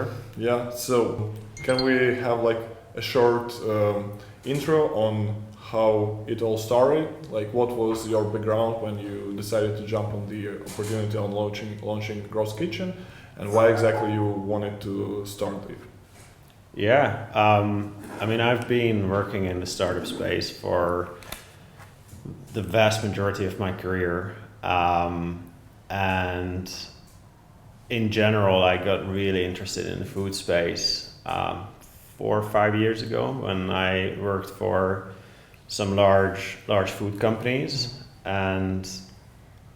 Sure. Yeah. So can we have like a short intro on how it all started? Like, what was your background when you decided to jump on the opportunity on launching Gross Kitchen, and why exactly you wanted to start it? Yeah, I mean, I've been working in the startup space for the vast majority of my career, and in general, I got really interested in the food space 4 or 5 years ago when I worked for some large food companies, and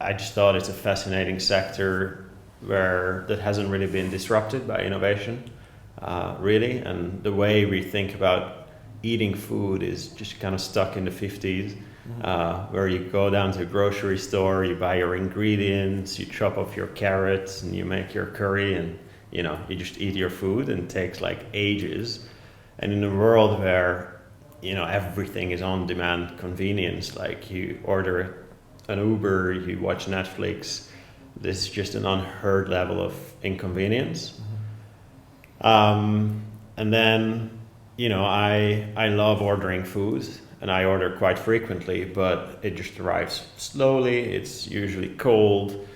I just thought it's a fascinating sector that hasn't really been disrupted by innovation, really, and the way we think about eating food is just kind of stuck in the 50s, where you go down to a grocery store, you buy your ingredients, you chop off your carrots, and you make your curry, and you just eat your food, and it takes like ages. And in a world where everything is on demand convenience, like you order an Uber, you watch Netflix, this is just an unheard level of inconvenience. And then I love ordering food, and I order quite frequently, but it just arrives slowly, it's usually cold,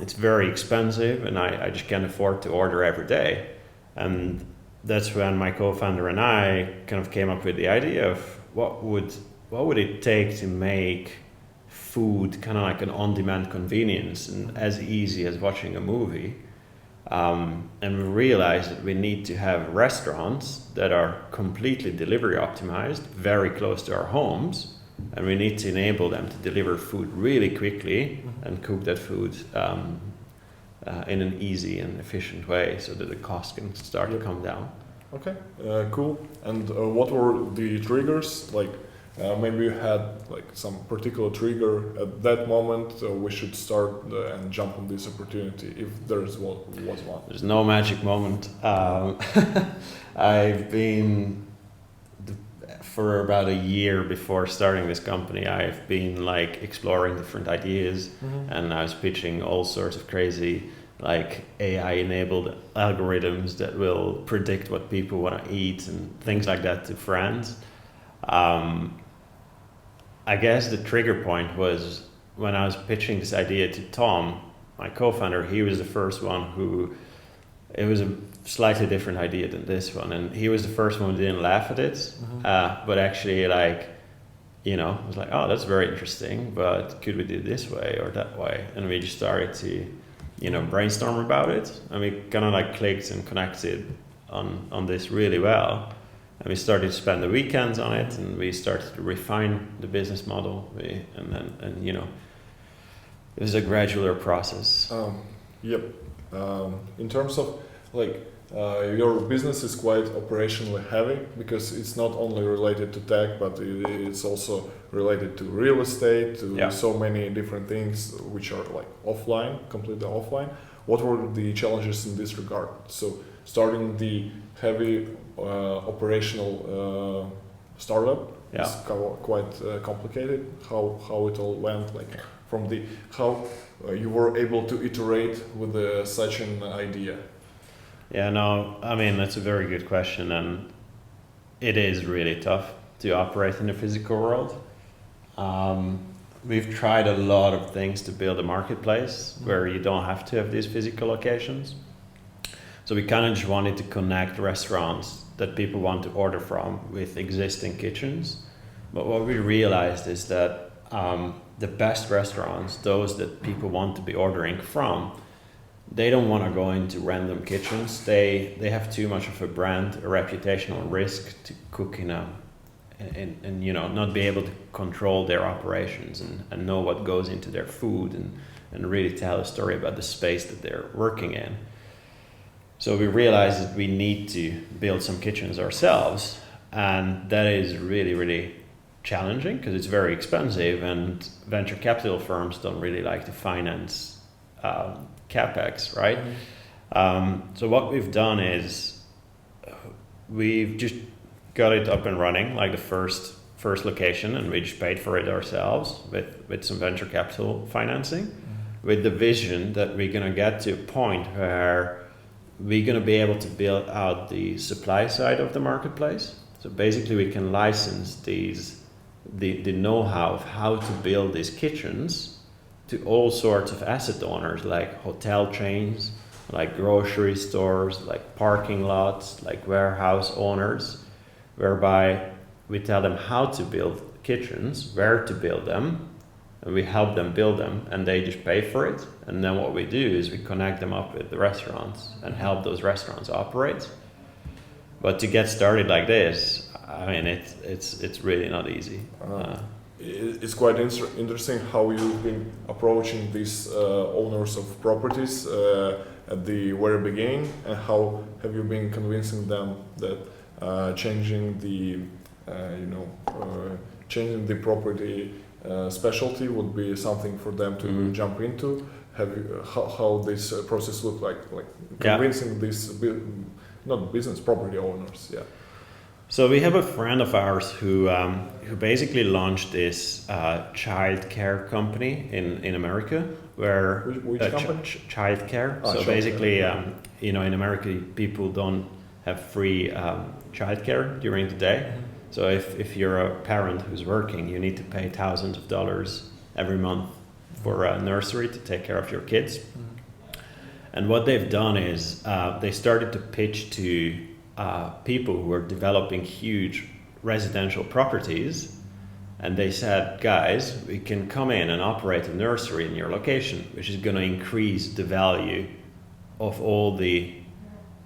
it's very expensive, and I just can't afford to order every day. And that's when my co-founder and I kind of came up with the idea of what would it take to make food kind of like an on-demand convenience and as easy as watching a movie. And we realized that we need to have restaurants that are completely delivery optimized, very close to our homes, and we need to enable them to deliver food really quickly and cook that food in an easy and efficient way so that the cost can start to come down. Okay, cool. And what were the triggers? Like maybe you had like some particular trigger at that moment, we should start and jump on this opportunity, if was one. There's no magic moment. I've been, for about a year before starting this company, I've been like exploring different ideas, and I was pitching all sorts of crazy like AI-enabled algorithms that will predict what people want to eat and things like that to friends. I guess the trigger point was when I was pitching this idea to Tom, my co-founder. He was the first one it was a slightly different idea than this one, and he was the first one who didn't laugh at it, but actually was like, oh, that's very interesting, but could we do it this way or that way? And we just started to brainstorm about it, and we kind of like clicked and connected on this really well, and we started to spend the weekends on it, and we started to refine the business model, and it was a gradual process. Yep. In terms of like your business is quite operationally heavy, because it's not only related to tech, but it's also related to real estate, to so many different things which are like completely offline. What were the challenges in this regard? So starting the heavy operational startup is quite complicated. How it all went, like from how you were able to iterate with such an idea? Yeah, no, I mean, that's a very good question, and it is really tough to operate in the physical world. We've tried a lot of things to build a marketplace where you don't have to have these physical locations. So we kind of just wanted to connect restaurants that people want to order from with existing kitchens. But what we realized is that the best restaurants, those that people want to be ordering from, they don't want to go into random kitchens. They have too much of a brand, a reputational risk to cook and not be able to control their operations and know what goes into their food and really tell a story about the space that they're working in. So we realized that we need to build some kitchens ourselves, and that is really, really challenging because it's very expensive, and venture capital firms don't really like to finance capex, right? So what we've done is we've just got it up and running, like the first location, and we just paid for it ourselves with some venture capital financing, with the vision that we're gonna get to a point where we're going to be able to build out the supply side of the marketplace. So basically we can license the know-how of how to build these kitchens to all sorts of asset owners, like hotel chains, like grocery stores, like parking lots, like warehouse owners, whereby we tell them how to build kitchens, where to build them, and we help them build them, and they just pay for it. And then what we do is we connect them up with the restaurants and help those restaurants operate. But to get started like this, I mean, it's really not easy. It's quite interesting how you've been approaching these owners of properties at the very beginning, and how have you been convincing them that changing the property specialty would be something for them to jump into? Have you, how this process looked like convincing these not business property owners? Yeah. So we have a friend of ours who basically launched this child care company in America, where which company? Child care. So child basically, care. In America, people don't have free child care during the day. So if you're a parent who's working, you need to pay thousands of dollars every month for a nursery to take care of your kids. And what they've done is they started to pitch to people who are developing huge residential properties, and they said, guys, we can come in and operate a nursery in your location, which is going to increase the value of all the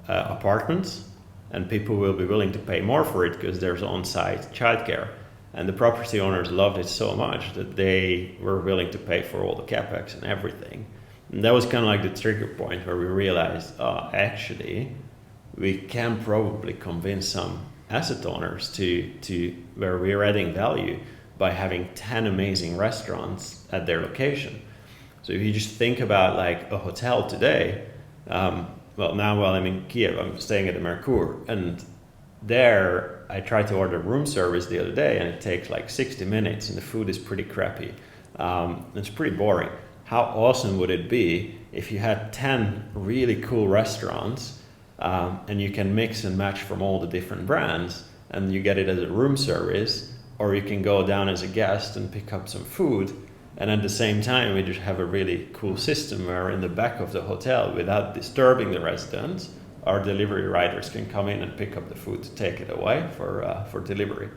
apartments, and people will be willing to pay more for it because there's on-site childcare. And the property owners loved it so much that they were willing to pay for all the capex and everything. And that was kind of like the trigger point where we realized, actually, we can probably convince some asset owners to where we're adding value by having 10 amazing restaurants at their location. So if you just think about like a hotel today, while I'm in Kiev, I'm staying at the Mercure, and there I tried to order room service the other day, and it takes like 60 minutes, and the food is pretty crappy. It's pretty boring. How awesome would it be if you had 10 really cool restaurants, and you can mix and match from all the different brands, and you get it as a room service, or you can go down as a guest and pick up some food. And at the same time, we just have a really cool system where in the back of the hotel, without disturbing the residents, our delivery riders can come in and pick up the food to take it away for delivery.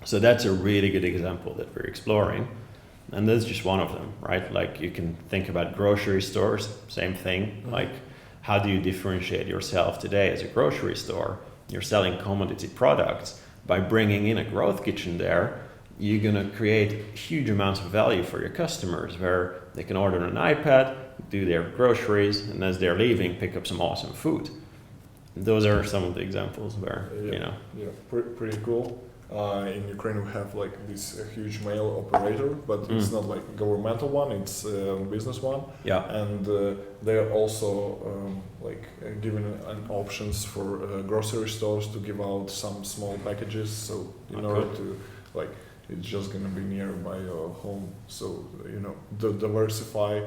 So that's a really good example that we're exploring. And that's just one of them, right? Like you can think about grocery stores, same thing. Like how do you differentiate yourself today as a grocery store? You're selling commodity products. By bringing in a growth kitchen there, you're going to create huge amounts of value for your customers, where they can order on an iPad, do their groceries, and as they're leaving, pick up some awesome food. Those are some of the examples where, pretty cool. In Ukraine, we have like this huge mail operator, but it's not like governmental one; it's a business one. Yeah. And they are also giving options for grocery stores to give out some small packages. So in order to it's just gonna be nearby your home. So diversify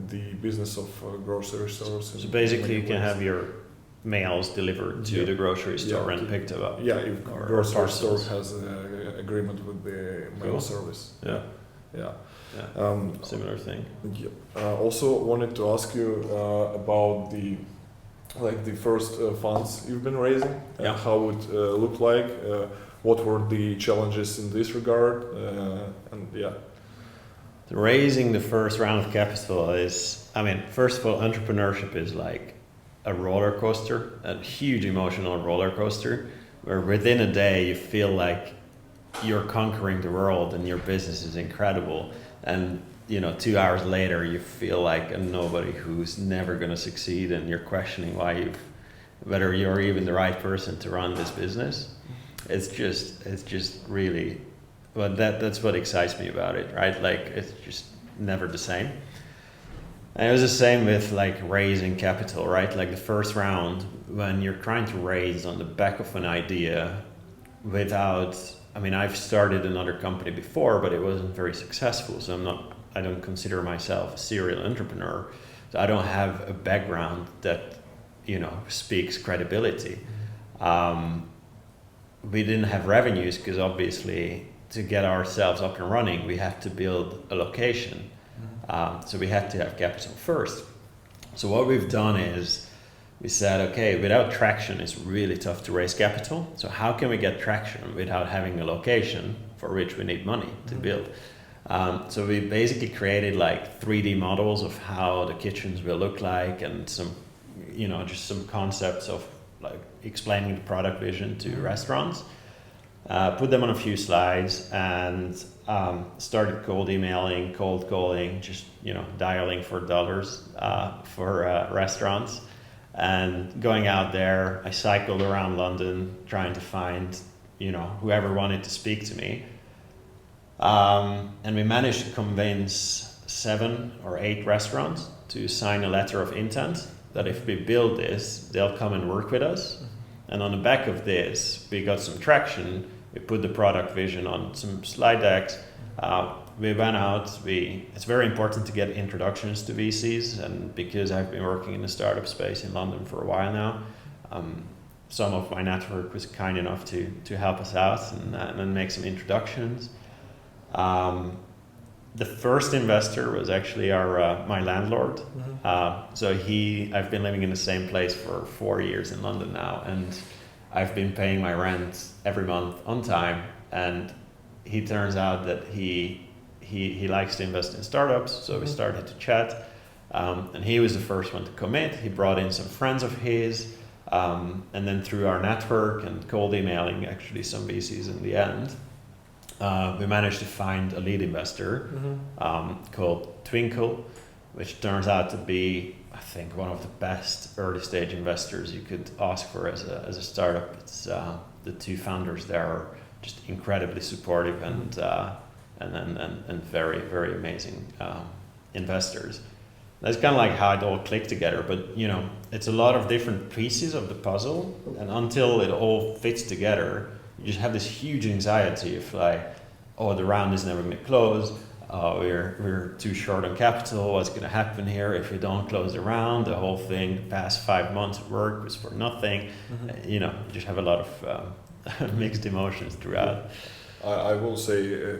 the business of grocery stores. So basically, you can have your mails delivered to the grocery store and picked up. Yeah, if grocery store has an agreement with the mail service. Similar thing. Also wanted to ask you about the first funds you've been raising. How it looked like. What were the challenges in this regard? Raising the first round of capital is, first of all, entrepreneurship is like a roller coaster, a huge emotional roller coaster, where within a day you feel like you're conquering the world and your business is incredible. And 2 hours later you feel like a nobody who's never going to succeed, and you're questioning whether you're even the right person to run this business. It's just really, but that's what excites me about it, right? Like it's just never the same. And it was the same with like raising capital, right? Like the first round, when you're trying to raise on the back of an idea I've started another company before, but it wasn't very successful. So I don't consider myself a serial entrepreneur. So I don't have a background that speaks credibility. We didn't have revenues because obviously to get ourselves up and running, we have to build a location. So we had to have capital first. So what we've done is we said, okay, without traction, it's really tough to raise capital. So how can we get traction without having a location for which we need money to build? So we basically created like 3D models of how the kitchens will look like, and some, just some concepts of like explaining the product vision to restaurants. Put them on a few slides and started cold emailing, cold calling, just dialing for dollars for restaurants, and going out there. I cycled around London trying to find whoever wanted to speak to me, and we managed to convince 7 or 8 restaurants to sign a letter of intent that if we build this, they'll come and work with us. And on the back of this, we got some traction. We put the product vision on some slide decks. We went out. It's very important to get introductions to VCs, and because I've been working in the startup space in London for a while now, some of my network was kind enough to help us out and make some introductions. The first investor was actually my landlord. So I've been living in the same place for 4 years in London now, and I've been paying my rent every month on time. And he turns out that he likes to invest in startups, so we started to chat. And he was the first one to commit. He brought in some friends of his, and then through our network and cold emailing actually some VCs in the end, we managed to find a lead investor called Twinkle, which turns out to be, I think, one of the best early stage investors you could ask for as a startup. It's the 2 founders there are just incredibly supportive and very, very amazing investors. That's kind of like how it all clicked together. But it's a lot of different pieces of the puzzle, and until it all fits together, you just have this huge anxiety of like, the round is never going to close. We're too short on capital. What's going to happen here if we don't close the round? The whole thing, the past 5 months of work was for nothing. You just have a lot of mixed emotions throughout. I will say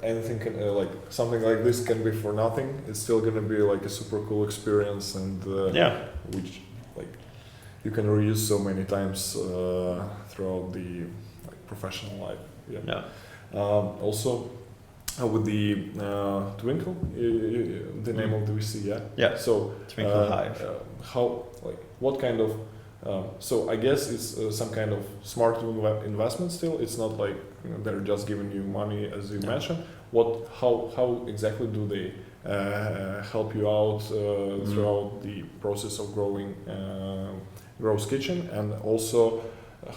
anything can, like something like this can be for nothing. It's still going to be like a super cool experience, and which like you can reuse so many times throughout the professional life. Also, with the Twinkle, the name of the VC, yeah. So Twinkle Hive. What kind of? So I guess it's some kind of smart investment still. It's not like they're just giving you money as you mentioned. How exactly do they help you out throughout the process of growing Growth Kitchen, and also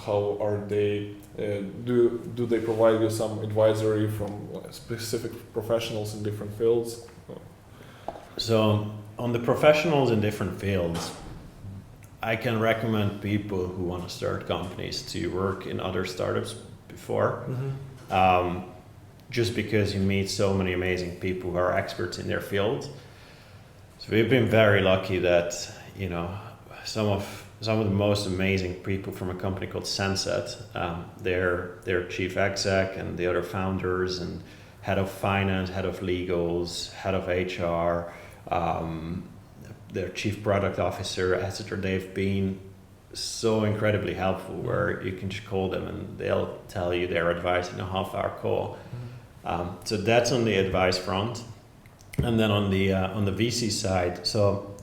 how are they? Do they provide you some advisory from specific professionals in different fields? So on the professionals in different fields, I can recommend people who want to start companies to work in other startups before, just because you meet so many amazing people who are experts in their field. So we've been very lucky that some of the most amazing people from a company called Sunset, their chief exec and the other founders and head of finance, head of legals, head of HR, their chief product officer, etc. They've been so incredibly helpful, where you can just call them and they'll tell you their advice in a half-hour call. So that's on the advice front, and then on the VC side. So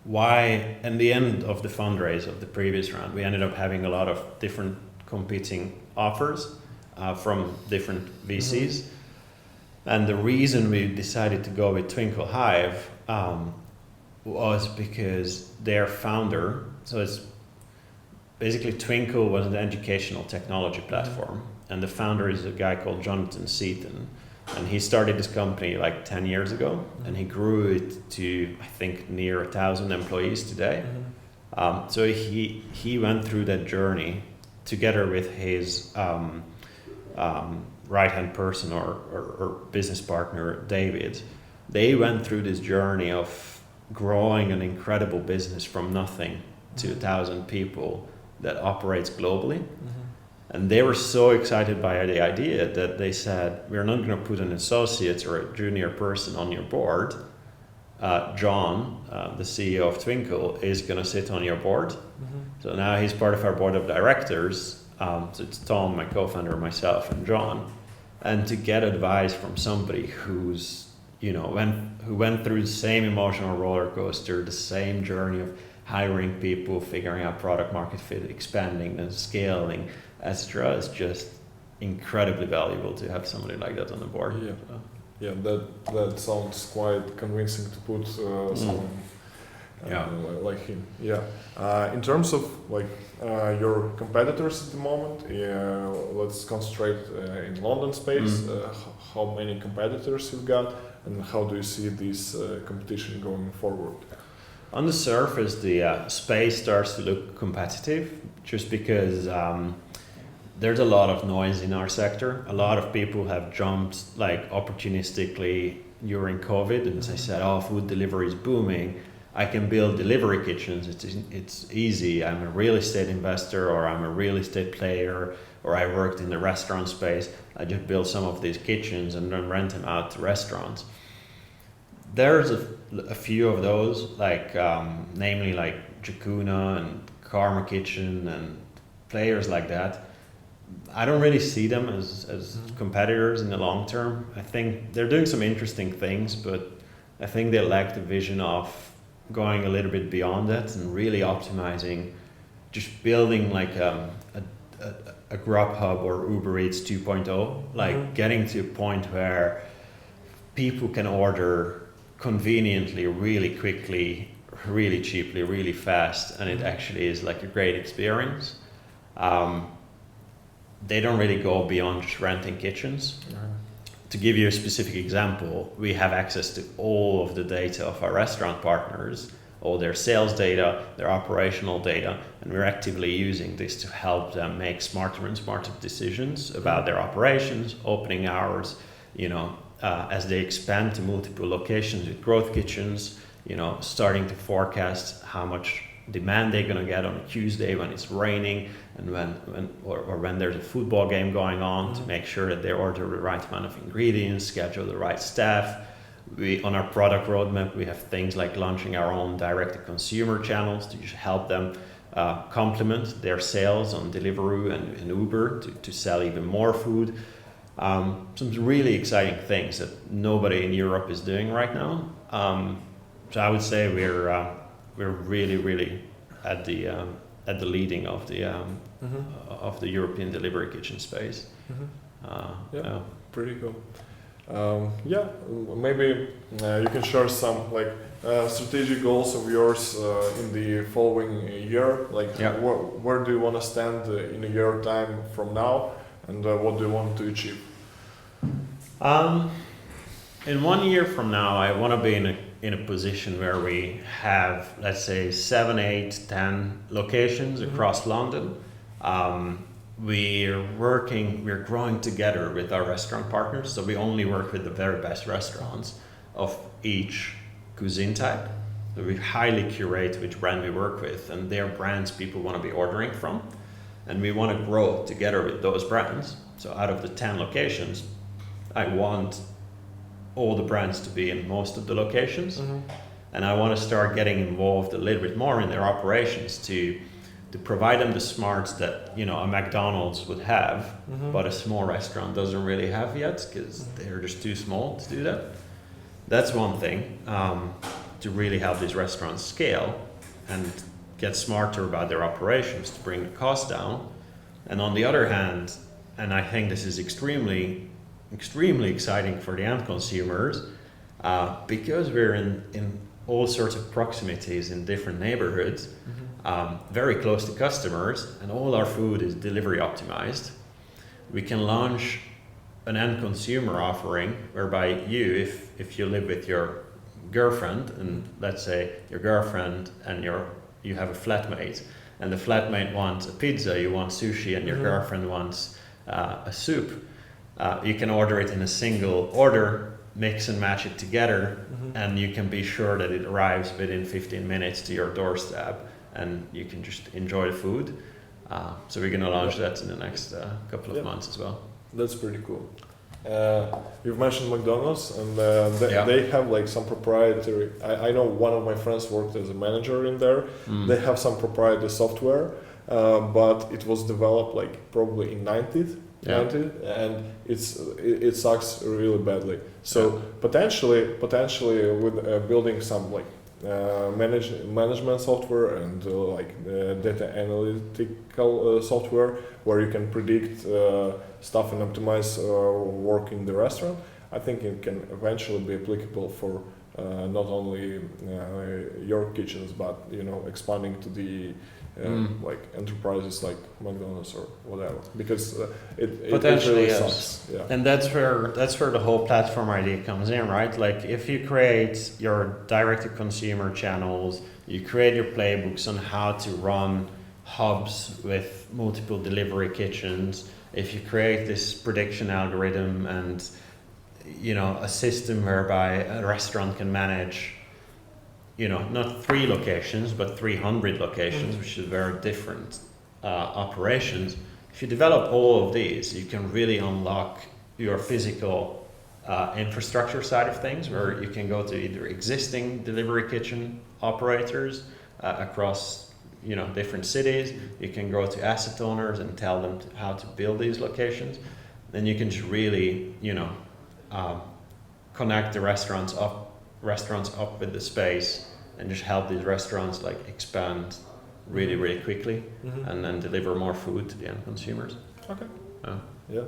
why, in the end of the fundraise of the previous round, we ended up having a lot of different competing offers from different VCs. And the reason we decided to go with Twinkle Hive was because their founder, so it's basically Twinkle was an educational technology platform, and the founder is a guy called Jonathan Seaton. And he started this company like 10 years ago, and he grew it to, I think, near 1,000 employees today. So he went through that journey together with his right-hand person or business partner, David. They went through this journey of growing an incredible business from nothing to 1,000 people that operates globally. And they were so excited by the idea that they said, we're not going to put an associate or a junior person on your board. John, the CEO of Twinkle, is going to sit on your board. So now he's part of our board of directors. So it's Tom, my co-founder, myself, and John. And to get advice from somebody who's, who went through the same emotional roller coaster, the same journey of hiring people, figuring out product market fit, expanding and scaling, etc., is just incredibly valuable to have somebody like that on the board. Yeah, that sounds quite convincing to put someone like him. Yeah. In terms of your competitors at the moment, let's concentrate in London space. How many competitors you've got, and how do you see this competition going forward? On the surface, the space starts to look competitive, just because there's a lot of noise in our sector. A lot of people have jumped opportunistically during COVID, and they said, "Oh, food delivery is booming. I can build delivery kitchens. It's easy. I'm a real estate investor, or I'm a real estate player, or I worked in the restaurant space. I just build some of these kitchens and then rent them out to restaurants." There's a few of those, namely Jacuna and Karma Kitchen and players like that. I don't really see them as competitors in the long term. I think they're doing some interesting things, but I think they lack the vision of going a little bit beyond that and really optimizing, just building a Grubhub or Uber Eats 2.0, getting to a point where people can order conveniently, really quickly, really cheaply, really fast, and it actually is a great experience. They don't really go beyond just renting kitchens. To give you a specific example, we have access to all of the data of our restaurant partners, all their sales data, their operational data, and we're actively using this to help them make smarter and smarter decisions about their operations, opening hours, as they expand to multiple locations with growth kitchens, starting to forecast how much demand they're going to get on a Tuesday when it's raining, and when there's a football game going on, to make sure that they order the right amount of ingredients, schedule the right staff. On our product roadmap, we have things like launching our own direct-to-consumer channels to just help them complement their sales on Deliveroo and Uber to sell even more food. Some really exciting things that nobody in Europe is doing right now. So I would say we're really, really at the leading of the European delivery kitchen space. Pretty cool. Maybe you can share some strategic goals of yours in the following year. Where do you want to stand in a year time from now, and what do you want to achieve? In 1 year from now, I want to be in a position where we have, let's say, 7, 8, 10 locations across London. We're growing together with our restaurant partners, so we only work with the very best restaurants of each cuisine type. So we highly curate which brand we work with, and their brands people want to be ordering from, and we want to grow together with those brands. So out of the 10 locations, I want all the brands to be in most of the locations, and I want to start getting involved a little bit more in their operations to provide them the smarts that a McDonald's would have, but a small restaurant doesn't really have yet because they're just too small to do that. That's one thing, to really help these restaurants scale and get smarter about their operations to bring the cost down. And on the other hand, and I think this is extremely exciting for the end consumers, because we're in all sorts of proximities in different neighborhoods, very close to customers, and all our food is delivery optimized. We can launch an end consumer offering whereby if you live with your girlfriend, and let's say your girlfriend and you have a flatmate, and the flatmate wants a pizza, you want sushi, and your girlfriend wants a soup. You can order it in a single order, mix and match it together, and you can be sure that it arrives within 15 minutes to your doorstep, and you can just enjoy the food. So we're going to launch that in the next couple of months as well. That's pretty cool. You've mentioned McDonald's, and they have like some proprietary. I know one of my friends worked as a manager in there. They have some proprietary software, but it was developed like probably in 90s, and it sucks really badly. So potentially with building some like management software and data analytical software where you can predict stuff and optimize work in the restaurant, I think it can eventually be applicable for not only your kitchens, but expanding to the like enterprises like McDonald's or whatever, because it potentially really yes. sucks. Yeah. And that's where the whole platform idea comes in, right? Like if you create your direct-to-consumer channels, you create your playbooks on how to run hubs with multiple delivery kitchens. If you create this prediction algorithm and a system whereby a restaurant can manage not 3 locations, but 300 locations, which is very different operations. If you develop all of these, you can really unlock your physical infrastructure side of things, where you can go to either existing delivery kitchen operators across different cities. You can go to asset owners and tell them how to build these locations. Then you can just really connect the restaurants up with the space and just help these restaurants like expand really, really quickly and then deliver more food to the end consumers. Okay. Yeah.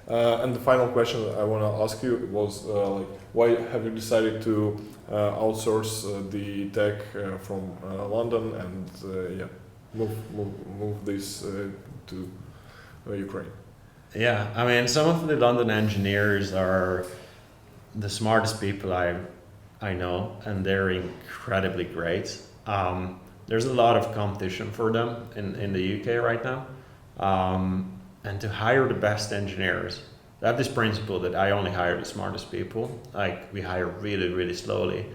And the final question I want to ask you was why have you decided to outsource the tech from London and move this to Ukraine? Yeah, I mean, some of the London engineers are the smartest people I know, and they're incredibly great. There's a lot of competition for them in the UK right now. And to hire the best engineers, I have this principle that I only hire the smartest people. Like, we hire really, really slowly,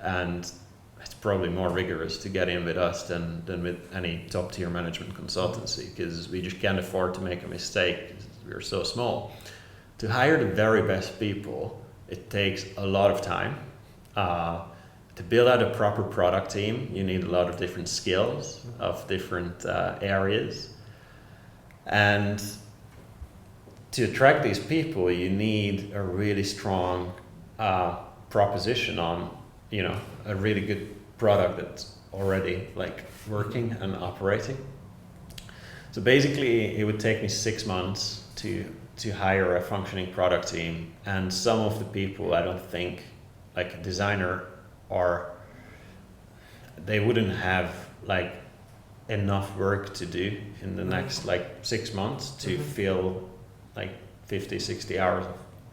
and it's probably more rigorous to get in with us than with any top tier management consultancy, because we just can't afford to make a mistake. We're so small. To hire the very best people, it takes a lot of time. To build out a proper product team, you need a lot of different skills of different areas. And to attract these people, you need a really strong proposition on, a really good product that's already like working and operating. So basically, it would take me 6 months to hire a functioning product team, and some of the people I don't think, like a designer, they wouldn't have like enough work to do in the next like 6 months to fill like 50-60 hours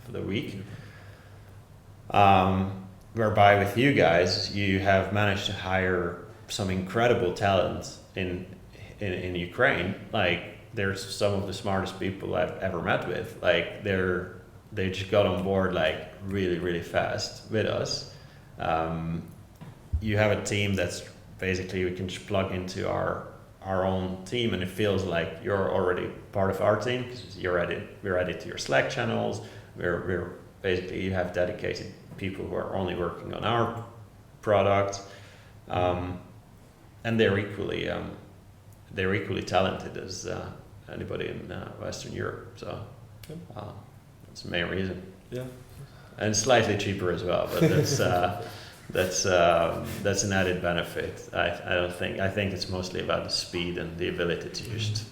for the week. Whereby with you guys, you have managed to hire some incredible talent in Ukraine. Like, there's some of the smartest people I've ever met with. Like, they just got on board like really, really fast with us. You have a team that's basically, we can just plug into our own team, and it feels like you're already part of our team, because we're added to your Slack channels. We're basically, you have dedicated people who are only working on our product, and they're equally talented as anybody in Western Europe. So that's the main reason. Yeah, and slightly cheaper as well, but that's an added benefit. I think it's mostly about the speed and the ability to just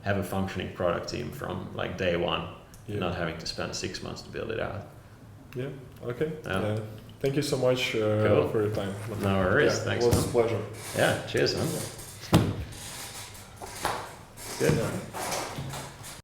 have a functioning product team from like day one, not having to spend 6 months to build it out. Yeah. Okay. Thank you so much for your time. No worries. Thanks. It was a pleasure. Yeah. Cheers, man. Good.